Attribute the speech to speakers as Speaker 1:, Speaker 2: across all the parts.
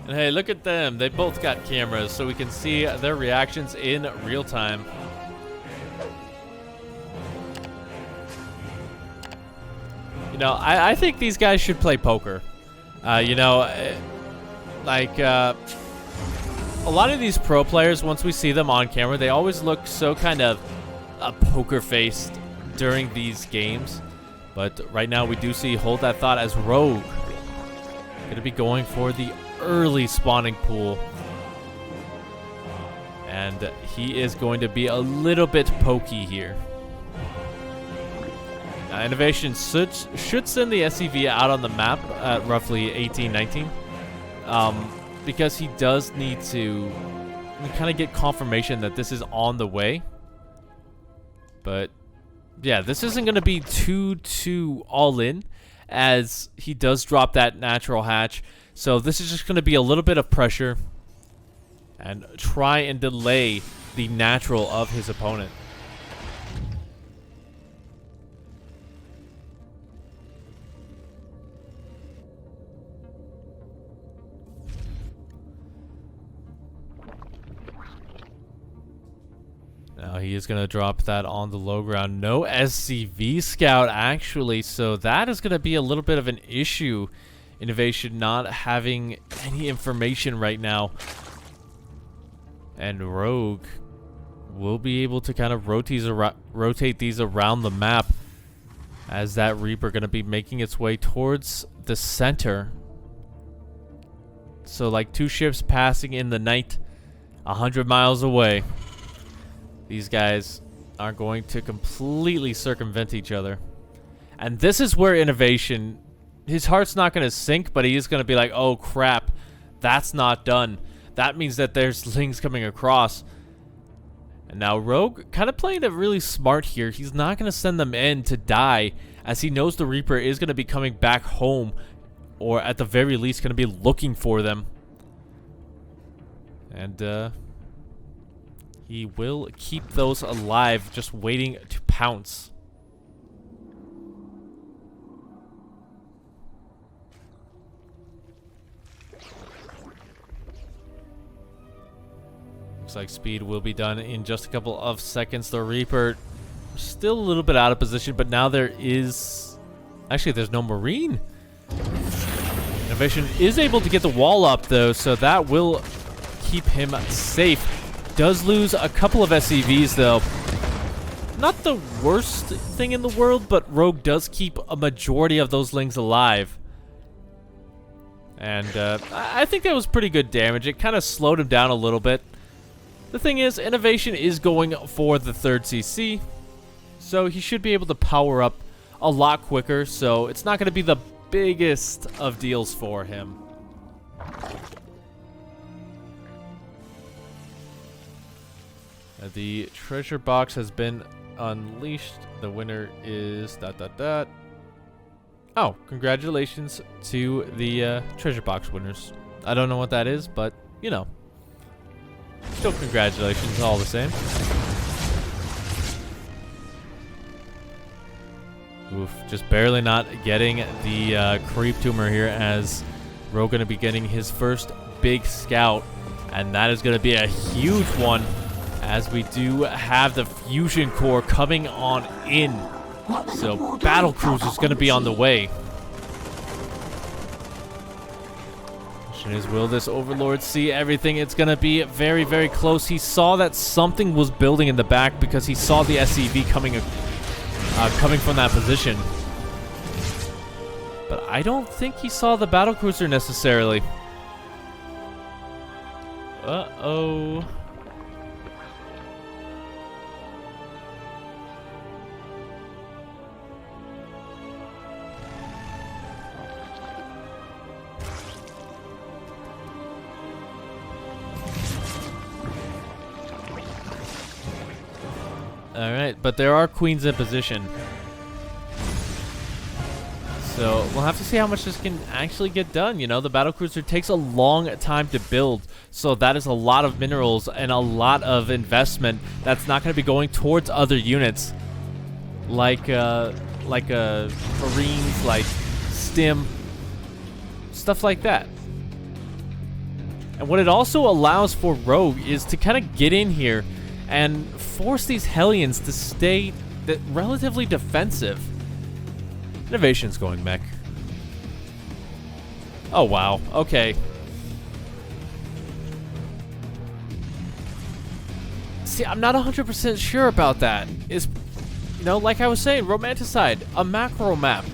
Speaker 1: And hey, look at them. They both got cameras, so we can see their reactions in real time. You know, I think these guys should play poker. You know, like, a lot of these pro players, once we see them on camera, they always look so kind of poker-faced during these games. But right now we do see Hold That Thought as Rogue. Gonna be going for the early spawning pool. And he is going to be a little bit pokey here. Innovation should send the SCV out on the map at roughly 18-19. Because he does need to kind of get confirmation that this is on the way. But yeah, this isn't going to be too all in, as he does drop that natural hatch. So this is just going to be a little bit of pressure and try and delay the natural of his opponent. Now he is going to drop that on the low ground. No SCV scout, actually, so that is going to be a little bit of an issue. Innovation not having any information right now. And Rogue will be able to kind of rotate these around the map, as that Reaper going to be making its way towards the center. So like two ships passing in the night 100 miles away. These guys are going to completely circumvent each other. And this is where Innovation, his heart's not going to sink, but he is going to be like, oh crap, that's not done. That means that there's Lings coming across. And now Rogue kind of playing it really smart here. He's not going to send them in to die, as he knows the Reaper is going to be coming back home, or at the very least going to be looking for them. And he will keep those alive, just waiting to pounce. Looks like speed will be done in just a couple of seconds. The Reaper still a little bit out of position, but now there is... Actually, there's no Marine. Innovation is able to get the wall up, though, so that will keep him safe. Does lose a couple of SCVs, though. Not the worst thing in the world, but Rogue does keep a majority of those Lings alive. And I think that was pretty good damage. It kind of slowed him down a little bit. The thing is, Innovation is going for the third CC, so he should be able to power up a lot quicker, so it's not going to be the biggest of deals for him. The treasure box has been unleashed. The winner is ... Oh, congratulations to the treasure box winners. I don't know what that is, but, you know. Still congratulations all the same. Oof, just barely not getting the creep tumor here, as Rogue going to be getting his first big scout. And that is going to be a huge one, as we do have the fusion core coming on in. So Battlecruiser is going to be on the way. Question is, will this Overlord see everything? It's going to be very, very close. He saw that something was building in the back, because he saw the SCV coming from that position. But I don't think he saw the Battlecruiser necessarily. Uh-oh. Alright, but there are queens in position. So we'll have to see how much this can actually get done. You know, the Battlecruiser takes a long time to build, so that is a lot of minerals and a lot of investment that's not going to be going towards other units, like Marines, like Stim, stuff like that. And what it also allows for Rogue is to kind of get in here and force these Hellions to stay relatively defensive. Innovation's going mech. Oh, wow. Okay. See, I'm not 100% sure about that. You know, like I was saying, Romanticide, a macro map.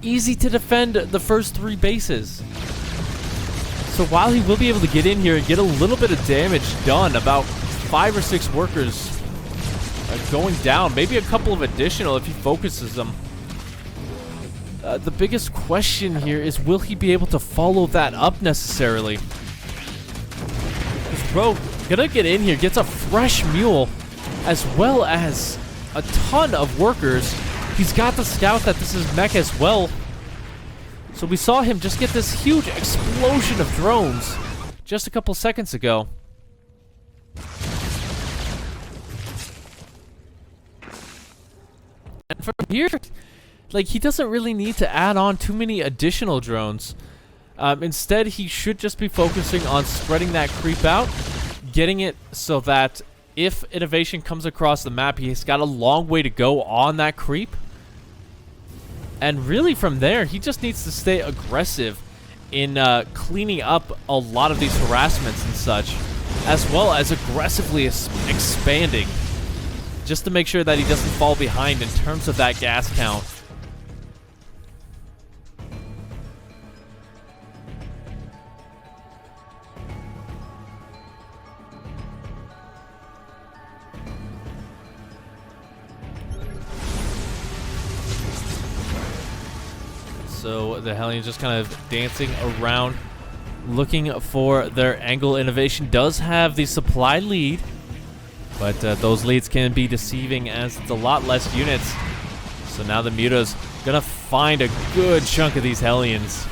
Speaker 1: Easy to defend the first 3 bases. So while he will be able to get in here and get a little bit of damage done, about 5 or 6 workers going down, maybe a couple of additional if he focuses them. The biggest question here is, will he be able to follow that up necessarily? Because Rogue gonna get in here, gets a fresh mule, as well as a ton of workers. He's got the scout that this is mech as well. So we saw him just get this huge explosion of drones just a couple seconds ago. And from here, like, he doesn't really need to add on too many additional drones. Instead, he should just be focusing on spreading that creep out, getting it so that if innovation comes across the map, he's got a long way to go on that creep. And really from there, he just needs to stay aggressive in cleaning up a lot of these harassments and such, as well as aggressively expanding, just to make sure that he doesn't fall behind in terms of that gas count. So the Hellions just kind of dancing around, looking for their angle. Innovation does have the supply lead, but those leads can be deceiving as it's a lot less units. So now the Muta's gonna find a good chunk of these Hellions.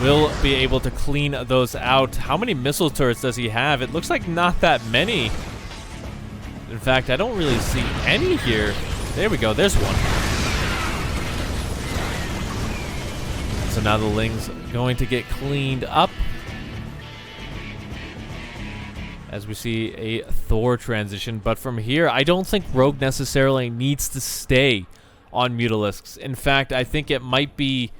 Speaker 1: Will be able to clean those out. How many missile turrets does he have? It looks like not that many. In fact, I don't really see any here. There we go, there's one. So now the Ling's going to get cleaned up, as we see a Thor transition. But from here, I don't think Rogue necessarily needs to stay on Mutalisks. In fact, I think it might be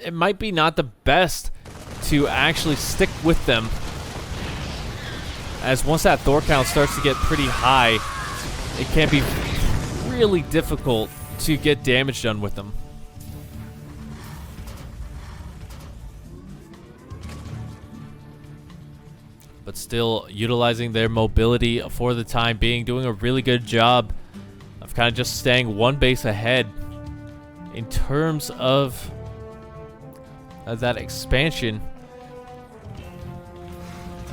Speaker 1: not the best to actually stick with them, as once that Thor count starts to get pretty high, it can be really difficult to get damage done with them. But still utilizing their mobility for the time being, doing a really good job of kind of just staying one base ahead in terms of that expansion.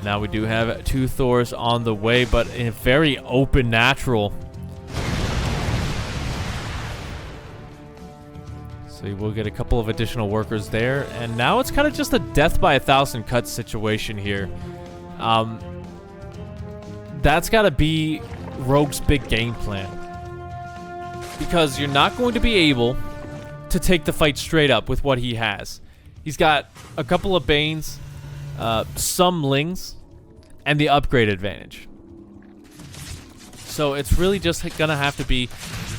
Speaker 1: Now we do have 2 Thors on the way, but in a very open natural. So we'll get a couple of additional workers there, and now it's kind of just a death by 1,000 cuts situation here. That's got to be Rogue's big game plan, because you're not going to be able to take the fight straight up with what he has. He's got a couple of Banes, some Lings, and the upgrade advantage. So it's really just gonna have to be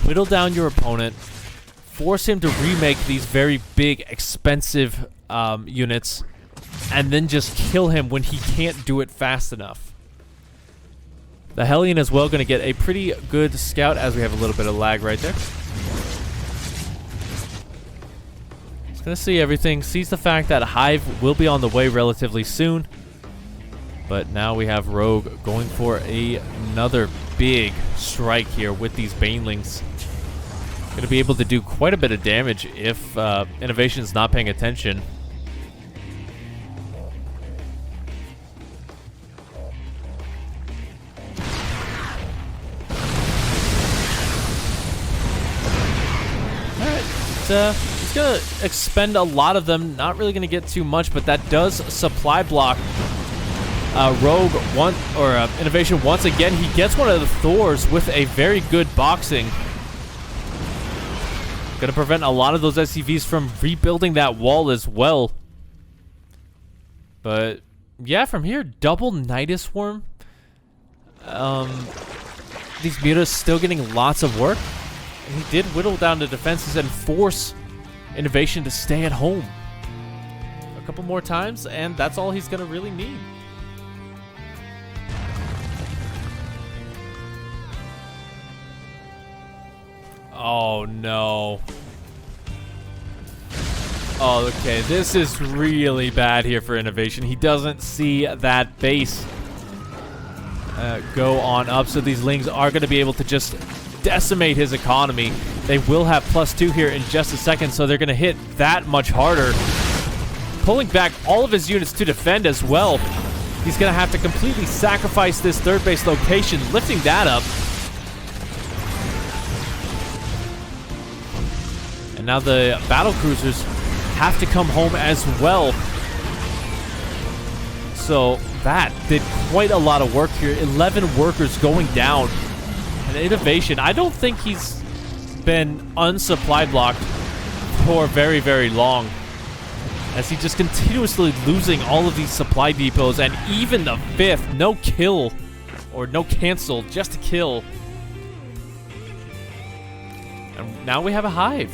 Speaker 1: whittle down your opponent, force him to remake these very big, expensive units, and then just kill him when he can't do it fast enough. The Hellion as well going to get a pretty good scout, as we have a little bit of lag right there. He's going to see everything, sees the fact that Hive will be on the way relatively soon. But now we have Rogue going for another big strike here with these Banelings. Going to be able to do quite a bit of damage if Innovation's not paying attention. He's going to expend a lot of them. Not really going to get too much, but that does supply block Rogue Innovation once again. He gets one of the Thors with a very good boxing. Going to prevent a lot of those SCVs from rebuilding that wall as well. But yeah, from here, double Nidus Worm. These mutas still getting lots of work. And he did whittle down the defenses and force Innovation to stay at home. A couple more times, and that's all he's going to really need. Oh, no. Oh, okay. This is really bad here for Innovation. He doesn't see that base go on up, so these Lings are going to be able to just decimate his economy. They will have +2 here in just a second, so they're going to hit that much harder. Pulling back all of his units to defend as well. He's going to have to completely sacrifice this third base location, lifting that up. And now the Battlecruisers have to come home as well. So that did quite a lot of work here. 11 workers going down. And Innovation, I don't think he's been unsupply blocked for very, very long, as he just continuously losing all of these supply depots, and even the 5th, no kill, or no cancel, just a kill. And now we have a hive.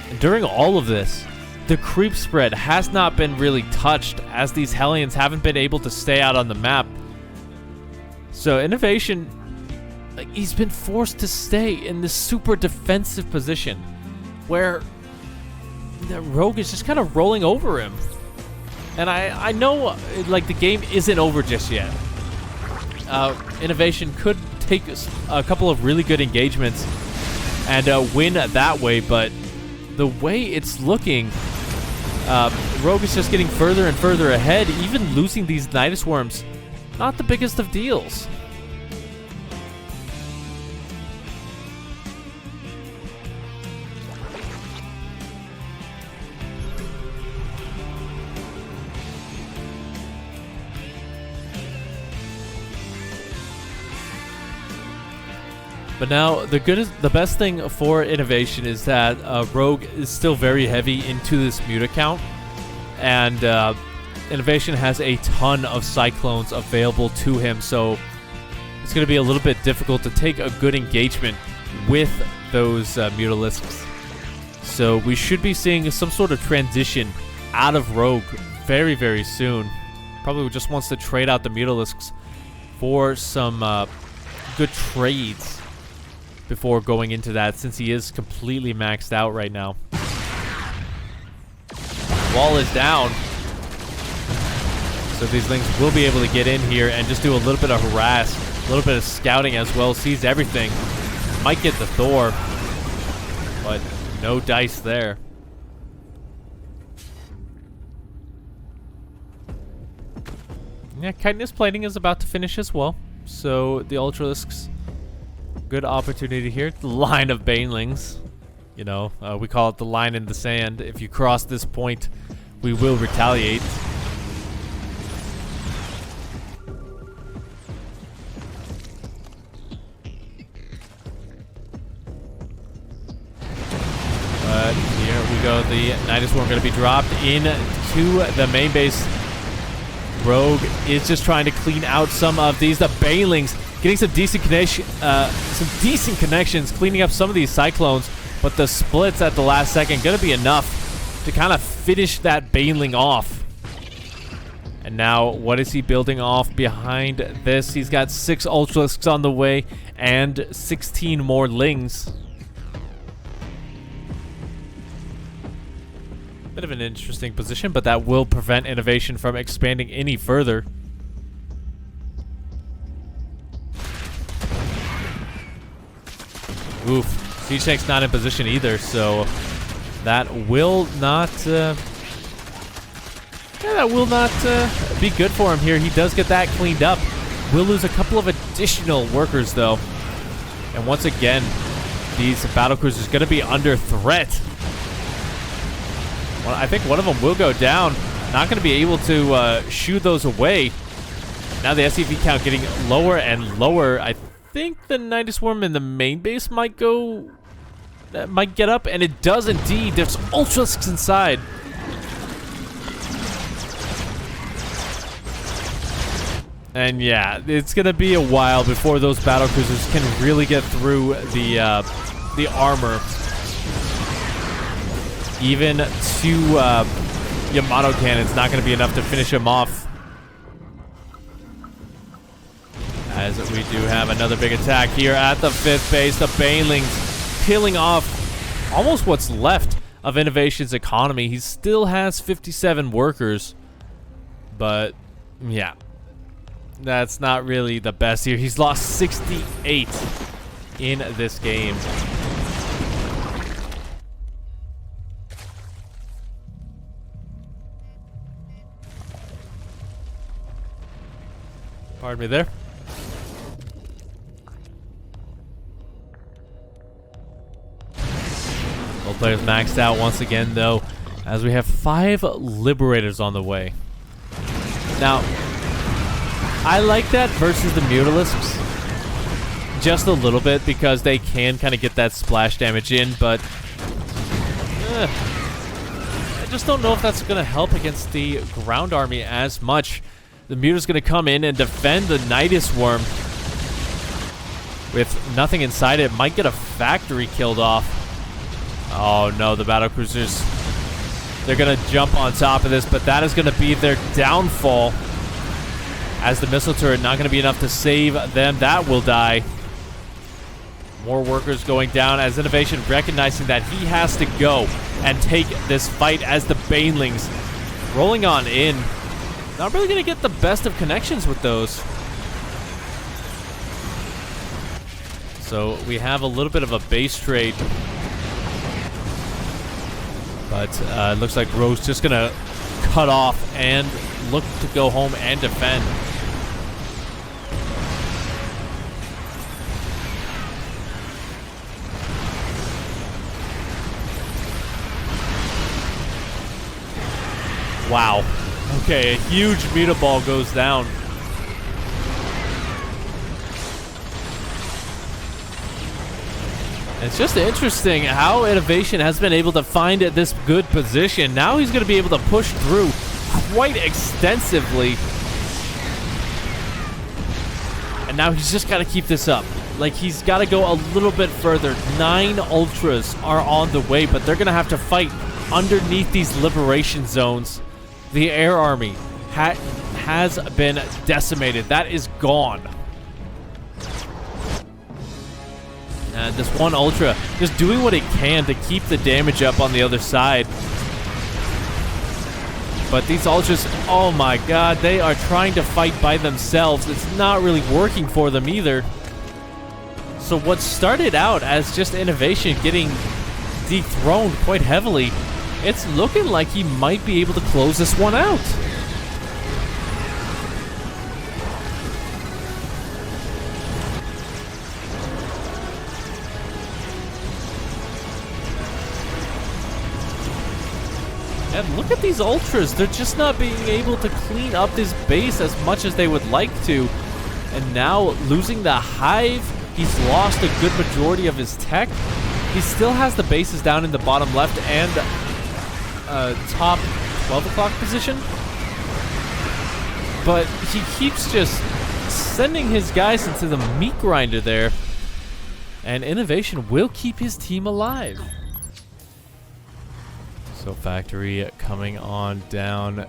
Speaker 1: And during all of this, the creep spread has not been really touched, as these Hellions haven't been able to stay out on the map. So Innovation, like, he's been forced to stay in this super defensive position where the Rogue is just kind of rolling over him. And I know, like, the game isn't over just yet. Innovation could take a couple of really good engagements and win that way, but the way it's looking, Rogue is just getting further and further ahead, even losing these Nidus Worms. Not the biggest of deals. But now, the best thing for Innovation is that Rogue is still very heavy into this muta count, and Innovation has a ton of Cyclones available to him, so it's going to be a little bit difficult to take a good engagement with those Mutalisks. So we should be seeing some sort of transition out of Rogue very, very soon. Probably just wants to trade out the Mutalisks for some good trades before going into that, since he is completely maxed out right now. Wall is down. So these Lings will be able to get in here and just do a little bit of harass, a little bit of scouting as well. Sees everything. Might get the Thor, but no dice there. Yeah, Chitinous Plating is about to finish as well. So the Ultralisks, good opportunity here. The line of Banelings. You know, we call it the line in the sand. If you cross this point, we will retaliate. But here we go. The Nidus Worm going to be dropped into the main base. Rogue is just trying to clean out some of these. The Banelings getting some decent connections, cleaning up some of these Cyclones, but the splits at the last second going to be enough to kind of finish that Baneling off. And now, what is he building off behind this? He's got 6 Ultralisks on the way and 16 more Lings. Bit of an interesting position, but that will prevent Innovation from expanding any further. Oof. Siege Tank's not in position either, so that will not be good for him here. He does get that cleaned up. Will lose a couple of additional workers, though. And once again, these Battlecruisers going to be under threat. Well, I think one of them will go down. Not going to be able to shoo those away. Now the SCV count getting lower and lower. I think the Nidus Worm in the main base might get up, and it does indeed. There's Ultralisks inside. And yeah, it's going to be a while before those battlecruisers can really get through the armor. Even 2 Yamato cannons not going to be enough to finish him off. As we do have another big attack here at the 5th base. The Banelings peeling off almost what's left of Innovation's economy. He still has 57 workers. But, yeah. That's not really the best here. He's lost 68 in this game. Pardon me there. Both players maxed out once again, though, as we have 5 Liberators on the way. Now, I like that versus the Mutalisks just a little bit because they can kind of get that splash damage in, but I just don't know if that's going to help against the ground army as much. The Muta's going to come in and defend the Nidus Worm with nothing inside it. Might get a factory killed off. Oh no, the Battlecruisers, they're going to jump on top of this, but that is going to be their downfall. As the missile turret not going to be enough to save them. That will die. More workers going down as Innovation recognizing that he has to go and take this fight as the Banelings rolling on in. Not really going to get the best of connections with those. So we have a little bit of a base trade. But it looks like Rose just going to cut off and look to go home and defend. Wow. Okay, a huge Muta Ball goes down. It's just interesting how Innovation has been able to find this good position. Now he's going to be able to push through quite extensively. And now he's just got to keep this up. Like, he's got to go a little bit further. 9 Ultras are on the way, but they're going to have to fight underneath these liberation zones. The air army has been decimated. That is gone. And this one Ultra just doing what it can to keep the damage up on the other side. But these Ultras, oh my god, they are trying to fight by themselves. It's not really working for them either. So what started out as just Innovation getting dethroned quite heavily, it's looking like he might be able to close this one out. And look at these Ultras. They're just not being able to clean up this base as much as they would like to. And now losing the Hive, he's lost a good majority of his tech. He still has the bases down in the bottom left and top 12 o'clock position. But he keeps just sending his guys into the meat grinder there. And Innovation will keep his team alive. So factory coming on down.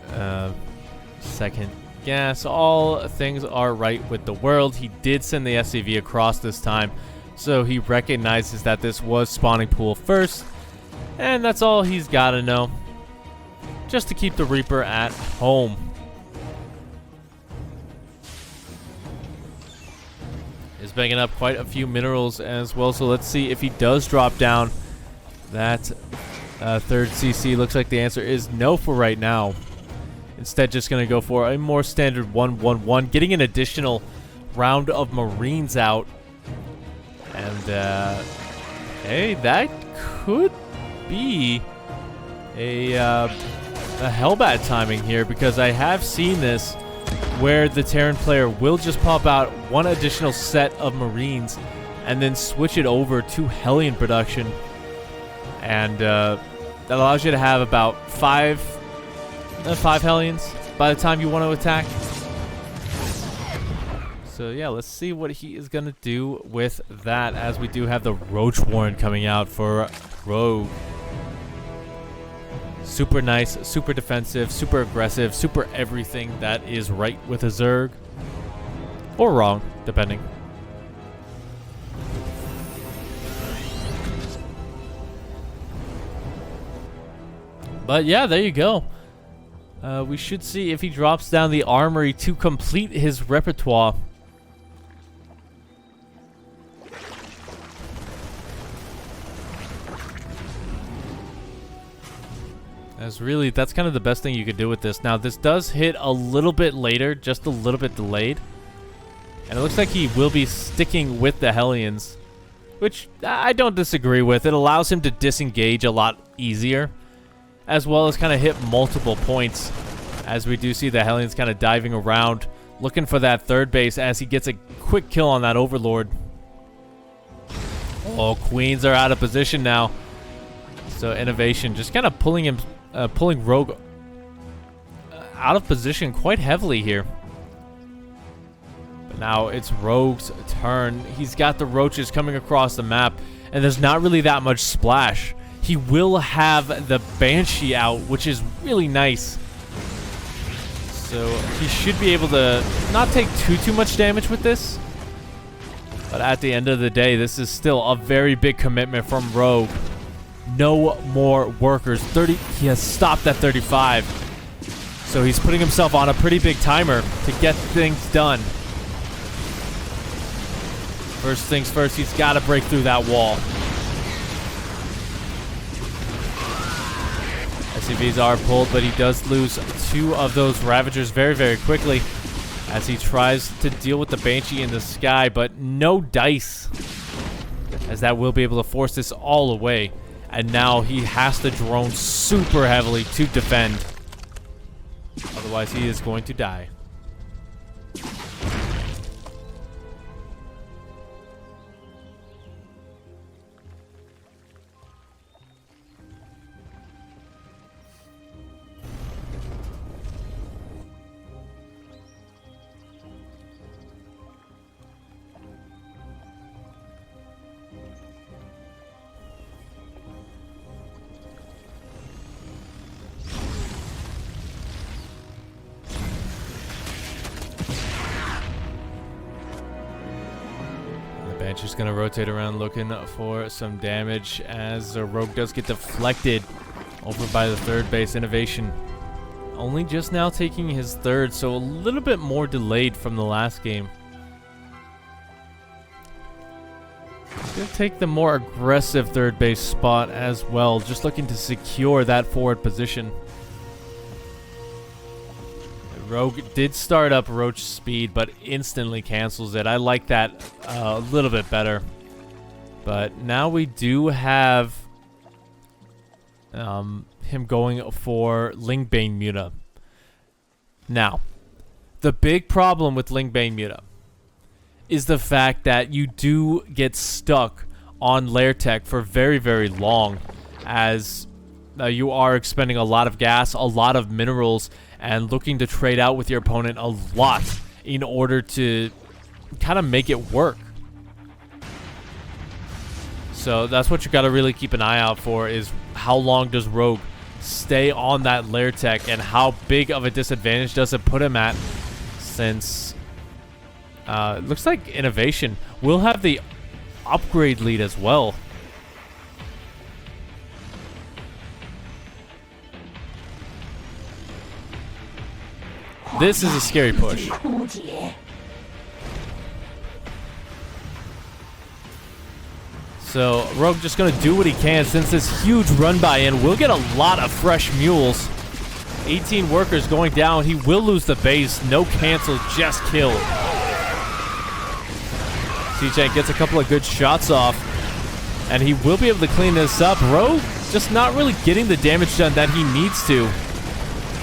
Speaker 1: Second gas. All things are right with the world. He did send the SCV across this time. So he recognizes that this was spawning pool first. And that's all he's got to know. Just to keep the Reaper at home. Is banging up quite a few minerals as well. So let's see if he does drop down that third CC. Looks like the answer is no for right now. Instead, just going to go for a more standard 1-1-1. Getting an additional round of Marines out. And, hey, that could be a Hellbat timing here, because I have seen this where the Terran player will just pop out one additional set of Marines and then switch it over to Hellion production. And that allows you to have about five Hellions by the time you want to attack. So yeah, let's see what he is gonna do with that, as we do have the Roach Warren coming out for Rogue. Super nice, super defensive, super aggressive, super everything that is right with a Zerg. Or wrong, depending. But yeah, there you go. We should see if he drops down the armory to complete his repertoire. That's kind of the best thing you could do with this. Now, this does hit a little bit later, just a little bit delayed. And it looks like he will be sticking with the Hellions, which I don't disagree with. It allows him to disengage a lot easier, as well as kind of hit multiple points, as we do see the Hellions kind of diving around, looking for that third base as he gets a quick kill on that Overlord. Oh, Queens are out of position now. So Innovation just kind of pulling Rogue out of position quite heavily here. But now it's Rogue's turn. He's got the roaches coming across the map, and there's not really that much splash. He will have the Banshee out, which is really nice. So he should be able to not take too much damage with this. But at the end of the day, this is still a very big commitment from Rogue. No more workers. 30. He has stopped at 35. So he's putting himself on a pretty big timer to get things done. First things first, he's got to break through that wall. SCVs are pulled, but he does lose 2 of those Ravagers very, very quickly as he tries to deal with the Banshee in the sky, but no dice, as that will be able to force this all away. And now he has to drone super heavily to defend. Otherwise, he is going to die. Banshee's going to rotate around looking for some damage, as the Rogue does get deflected over by the third base. Innovation only just now taking his third, so a little bit more delayed from the last game. He'll take the more aggressive third base spot as well, just looking to secure that forward position. Rogue did start up Roach speed, but instantly cancels it. I like that a little bit better. But now we do have him going for Lingbane Muta. Now, the big problem with Lingbane Muta is the fact that you do get stuck on Lair Tech for very, very long, as you are expending a lot of gas, a lot of minerals, and looking to trade out with your opponent a lot in order to kind of make it work. So that's what you got to really keep an eye out for, is how long does Rogue stay on that Lair Tech, and how big of a disadvantage does it put him at, since it looks like Innovation will have the upgrade lead as well. This is a scary push. So Rogue just going to do what he can, since this huge run by in will get a lot of fresh mules. 18 workers going down. He will lose the base. No cancel, just kill. C-Tank gets a couple of good shots off, and he will be able to clean this up. Rogue just not really getting the damage done that he needs to.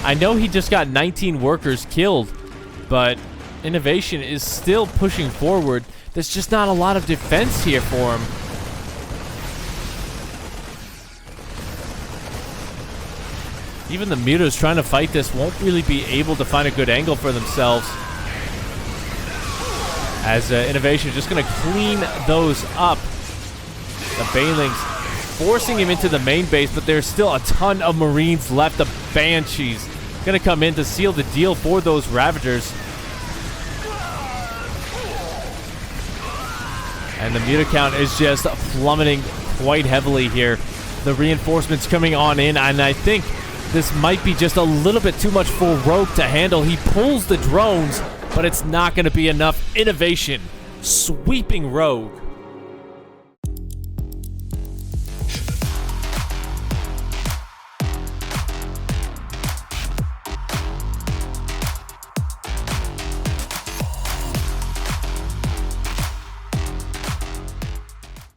Speaker 1: I know he just got 19 workers killed, but Innovation is still pushing forward. There's just not a lot of defense here for him. Even the Mutas trying to fight this won't really be able to find a good angle for themselves. As Innovation just going to clean those up. The Banelings forcing him into the main base, but there's still a ton of Marines left. The Banshees going to come in to seal the deal for those Ravagers. And the meter count is just plummeting quite heavily here. The reinforcements coming on in, and I think this might be just a little bit too much for Rogue to handle. He pulls the drones, but it's not going to be enough. Innovation sweeping Rogue.